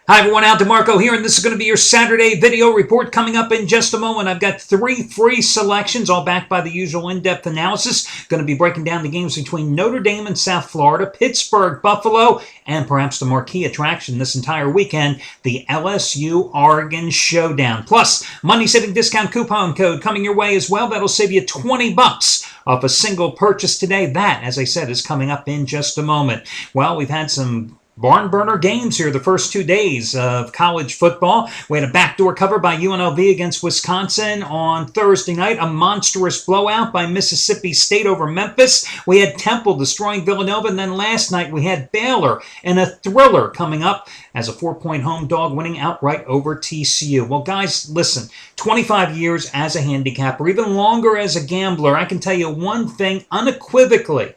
Hi everyone, Al DeMarco here, and this is going to be your Saturday video report coming up in just a moment. I've got 3 free selections, all backed by the usual in-depth analysis. Going to be breaking down the games between Notre Dame and South Florida, Pittsburgh, Buffalo, and perhaps the marquee attraction this entire weekend, the LSU-Oregon Showdown. Plus, Monday saving discount coupon code coming your way as well. That'll save you $20 off a single purchase today. That, as I said, is coming up in just a moment. Well, we've had some barn burner games here the first 2 days of college football. We had a backdoor cover by UNLV against Wisconsin on Thursday night, a monstrous blowout by Mississippi State over Memphis. We had Temple destroying Villanova, and then last night we had Baylor in a thriller coming up as a 4-point home dog winning outright over TCU. Well, guys, listen, 25 years as a handicapper, even longer as a gambler, I can tell you one thing unequivocally.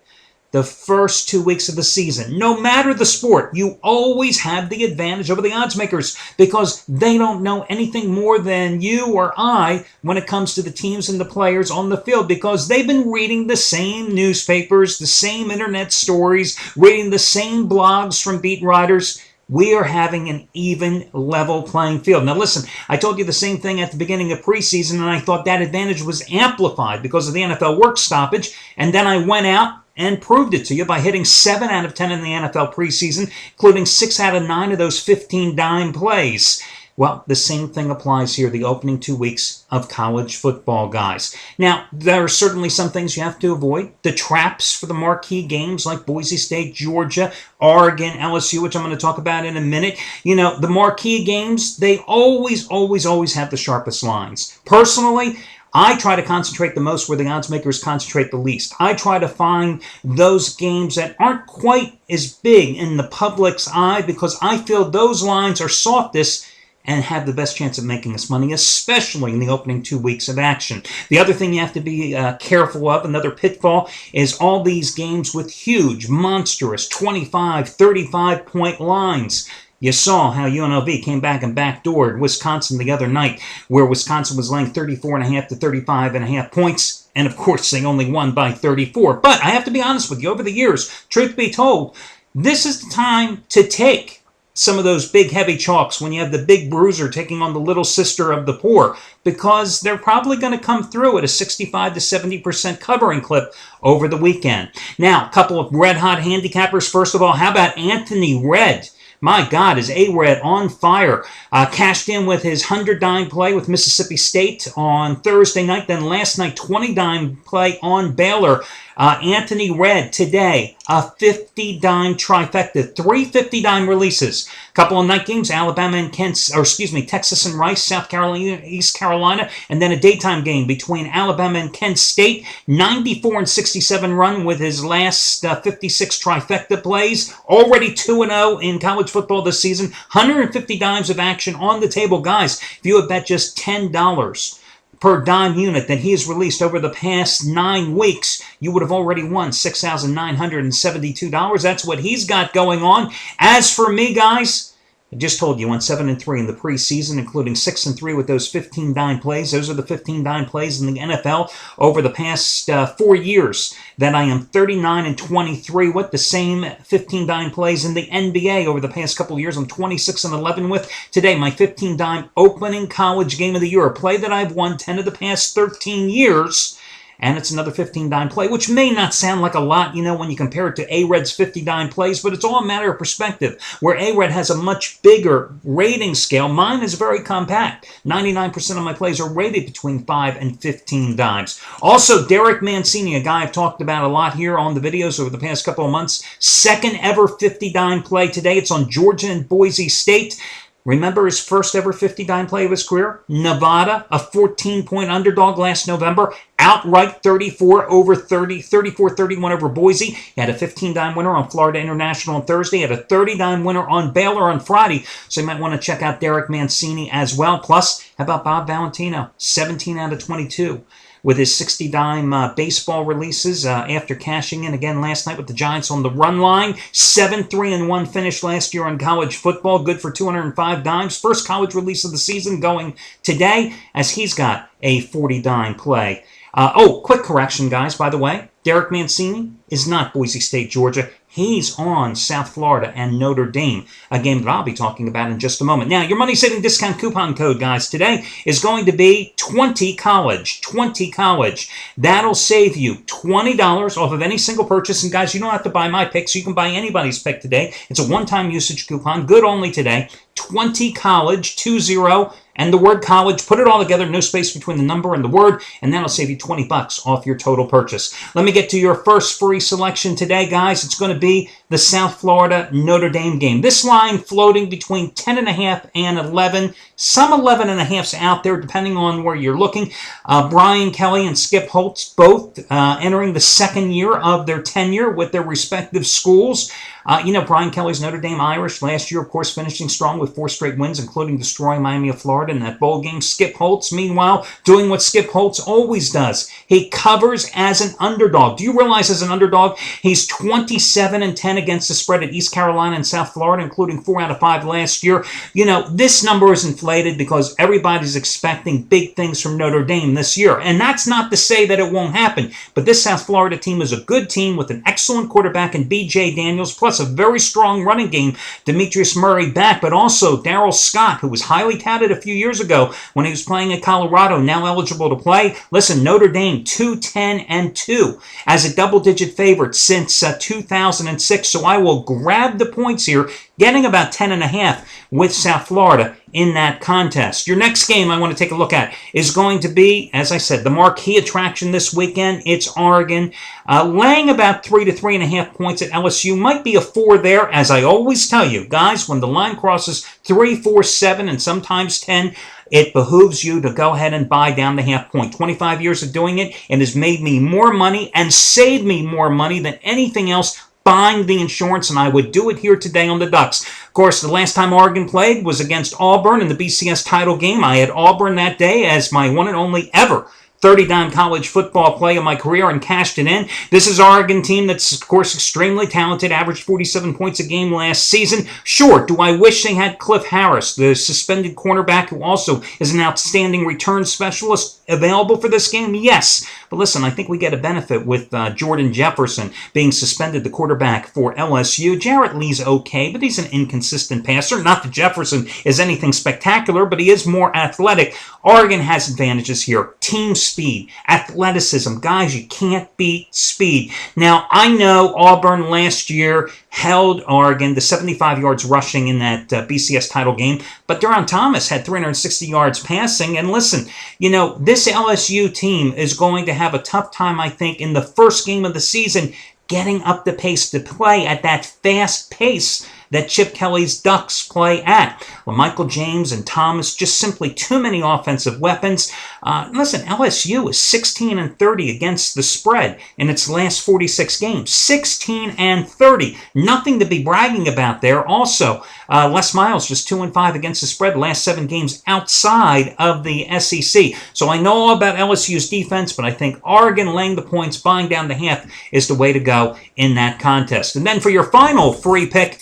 The first 2 weeks of the season, no matter the sport, you always have the advantage over the odds makers because they don't know anything more than you or I when it comes to the teams and the players on the field because they've been reading the same newspapers, the same internet stories, reading the same blogs from beat writers. We are having an even level playing field. Now listen, I told you the same thing at the beginning of preseason, and I thought that advantage was amplified because of the NFL work stoppage, and then I went out and proved it to you by hitting 7 out of 10 in the NFL preseason, including 6 out of 9 of those 15 dime plays. Well, the same thing applies here, the opening 2 weeks of college football, guys. Now, there are certainly some things you have to avoid. The traps for the marquee games like Boise State, Georgia, Oregon, LSU, which I'm going to talk about in a minute. You know, the marquee games, they always have the sharpest lines. Personally, I try to concentrate the most where the odds makers concentrate the least. I try to find those games that aren't quite as big in the public's eye because I feel those lines are softest and have the best chance of making us money, especially in the opening 2 weeks of action. The other thing you have to be careful of, another pitfall, is all these games with huge, monstrous 25, 35-point lines. You saw how UNLV came back and backdoored Wisconsin the other night, where Wisconsin was laying 34.5 to 35.5 points, and of course they only won by 34. But I have to be honest with you, over the years, truth be told, this is the time to take some of those big heavy chalks when you have the big bruiser taking on the little sister of the poor, because they're probably going to come through at a 65 to 70% covering clip over the weekend. Now, a couple of red-hot handicappers. First of all, how about Anthony Redd? My God, is A-Red on fire. Cashed in with his 100-dime play with Mississippi State on Thursday night. Then last night, 20-dime play on Baylor. Anthony Redd today, a 50-dime trifecta. 3 50-dime releases. A couple of night games, Alabama and Texas and Rice, South Carolina, East Carolina. And then a daytime game between Alabama and Kent State. 94-67 run with his last 56 trifecta plays. Already 2-0 in college football this season. 150 dimes of action on the table. Guys, if you had bet just $10 per dime unit that he has released over the past 9 weeks, you would have already won $6,972. That's what he's got going on. As for me, guys, I just told you, I went 7-3 in the preseason, including 6-3 with those 15 dime plays. Those are the 15 dime plays in the NFL over the past 4 years. That I am 39-23 with the same 15 dime plays in the NBA over the past couple of years. I'm 26-11 with. Today, my 15 dime opening college game of the year, a play that I've won 10 of the past 13 years. And it's another 15-dime play, which may not sound like a lot, when you compare it to A-Red's 50-dime plays, but it's all a matter of perspective. Where A-Red has a much bigger rating scale, mine is very compact. 99% of my plays are rated between 5 and 15 dimes. Also, Derek Mancini, a guy I've talked about a lot here on the videos over the past couple of months. Second ever 50-dime play today. It's on Georgia and Boise State. Remember his first ever 50-dime play of his career? Nevada, a 14-point underdog last November. Outright 34-31 over Boise. He had a 15-dime winner on Florida International on Thursday. He had a 30-dime winner on Baylor on Friday. So you might want to check out Derek Mancini as well. Plus, how about Bob Valentino? 17 out of 22. With his 60-dime baseball releases after cashing in again last night with the Giants on the run line. 7-3-1 finish last year on college football. Good for 205 dimes. First college release of the season going today as he's got a 40-dime play. Quick correction, guys, by the way. Derek Mancini is not Boise State, Georgia. He's on South Florida and Notre Dame, a game that I'll be talking about in just a moment. Now, your money-saving discount coupon code, guys, today is going to be 20 College. 20 College. That'll save you $20 off of any single purchase. And, guys, you don't have to buy my pick, so you can buy anybody's pick today. It's a one-time usage coupon, good only today. 20 College, 20, and the word college. Put it all together, no space between the number and the word, and that'll save you $20 off your total purchase. Let me get to your first free selection today, guys. It's going to be the South Florida Notre Dame game. This line floating between 10.5 and 11. Some 11.5s out there, depending on where you're looking. Brian Kelly and Skip Holtz both entering the second year of their tenure with their respective schools. Brian Kelly's Notre Dame Irish last year, of course, finishing strong with 4 straight wins, including destroying Miami of Florida in that bowl game. Skip Holtz, meanwhile, doing what Skip Holtz always does. He covers as an underdog. Do you realize as an underdog, he's 27-10 against the spread at East Carolina and South Florida, including 4 out of 5 last year. This number is inflated because everybody's expecting big things from Notre Dame this year. And that's not to say that it won't happen. But this South Florida team is a good team with an excellent quarterback in B.J. Daniels, plus a very strong running game. Demetrius Murray back, but also Darrell Scott, who was highly touted a few years ago when he was playing at Colorado, now eligible to play. Listen, Notre Dame 2-10-2 as a double-digit favorite since 2006. So I will grab the points here, getting about 10.5 with South Florida in that contest. Your next game I want to take a look at is going to be, as I said, the marquee attraction this weekend. It's Oregon, laying about 3 to 3.5 points at LSU. Might be a 4 there, as I always tell you, guys, when the line crosses 3, 4, 7, and sometimes 10, it behooves you to go ahead and buy down the half point. 25 years of doing it, and has made me more money and saved me more money than anything else buying the insurance, and I would do it here today on the Ducks. Of course, the last time Oregon played was against Auburn in the BCS title game. I had Auburn that day as my one and only ever 30-dime college football play of my career and cashed it in. This is Oregon team that's, of course, extremely talented, averaged 47 points a game last season. Sure, do I wish they had Cliff Harris, the suspended cornerback, who also is an outstanding return specialist, available for this game? Yes. But listen, I think we get a benefit with Jordan Jefferson being suspended, the quarterback for LSU. Jarrett Lee's okay, but he's an inconsistent passer. Not that Jefferson is anything spectacular, but he is more athletic. Oregon has advantages here. Team speed, athleticism. Guys, you can't beat speed. Now, I know Auburn last year held Oregon to 75 yards rushing in that BCS title game, but Duron Thomas had 360 yards passing. And listen, this LSU team is going to have a tough time, I think, in the first game of the season getting up the pace to play at that fast pace that Chip Kelly's Ducks play at. Well, Michael James and Thomas, just simply too many offensive weapons. Listen, LSU is 16-30 against the spread in its last 46 games. 16-30. Nothing to be bragging about there. Also, Les Miles just 2-5 against the spread last 7 games outside of the SEC. So I know all about LSU's defense, but I think Oregon laying the points, buying down the half is the way to go in that contest. And then for your final free pick,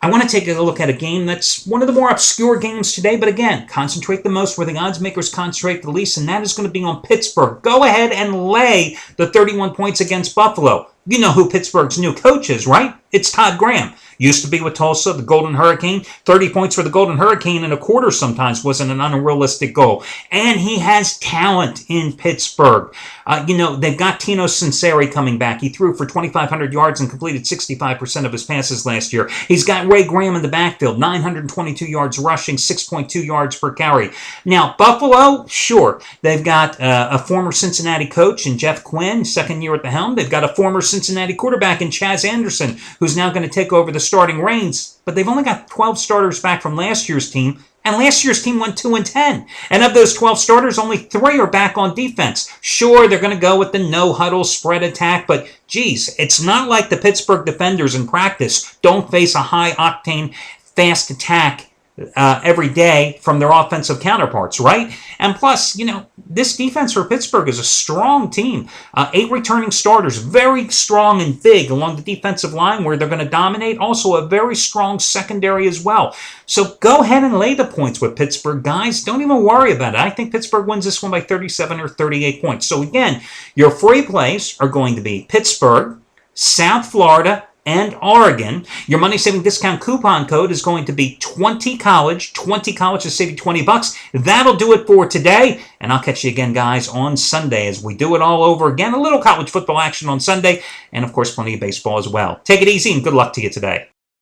I want to take a look at a game that's one of the more obscure games today, but again, concentrate the most where the odds makers concentrate the least, and that is going to be on Pittsburgh. Go ahead and lay the 31 points against Buffalo. You know who Pittsburgh's new coach is, right? It's Todd Graham. Used to be with Tulsa, the Golden Hurricane. 30 points for the Golden Hurricane in a quarter sometimes wasn't an unrealistic goal. And he has talent in Pittsburgh. They've got Tino Sinceri coming back. He threw for 2,500 yards and completed 65% of his passes last year. He's got Ray Graham in the backfield, 922 yards rushing, 6.2 yards per carry. Now, Buffalo, sure, they've got a former Cincinnati coach in Jeff Quinn, second year at the helm. They've got a former Cincinnati quarterback in Chaz Anderson, who's now going to take over the starting reins, but they've only got 12 starters back from last year's team, and last year's team went 2-10. And of those 12 starters, only 3 are back on defense. Sure, they're going to go with the no-huddle spread attack, but geez, it's not like the Pittsburgh defenders in practice don't face a high-octane, fast attack every day from their offensive counterparts, right? And plus, this defense for Pittsburgh is a strong team. 8 returning starters, very strong and big along the defensive line where they're going to dominate. Also a very strong secondary as well. So go ahead and lay the points with Pittsburgh, guys. Don't even worry about it. I think Pittsburgh wins this one by 37 or 38 points. So again, your free plays are going to be Pittsburgh, South Florida, and Oregon. Your money saving discount coupon code is going to be 20college. 20college to save you $20. That'll do it for today. And I'll catch you again, guys, on Sunday as we do it all over again. A little college football action on Sunday. And, of course, plenty of baseball as well. Take it easy and good luck to you today.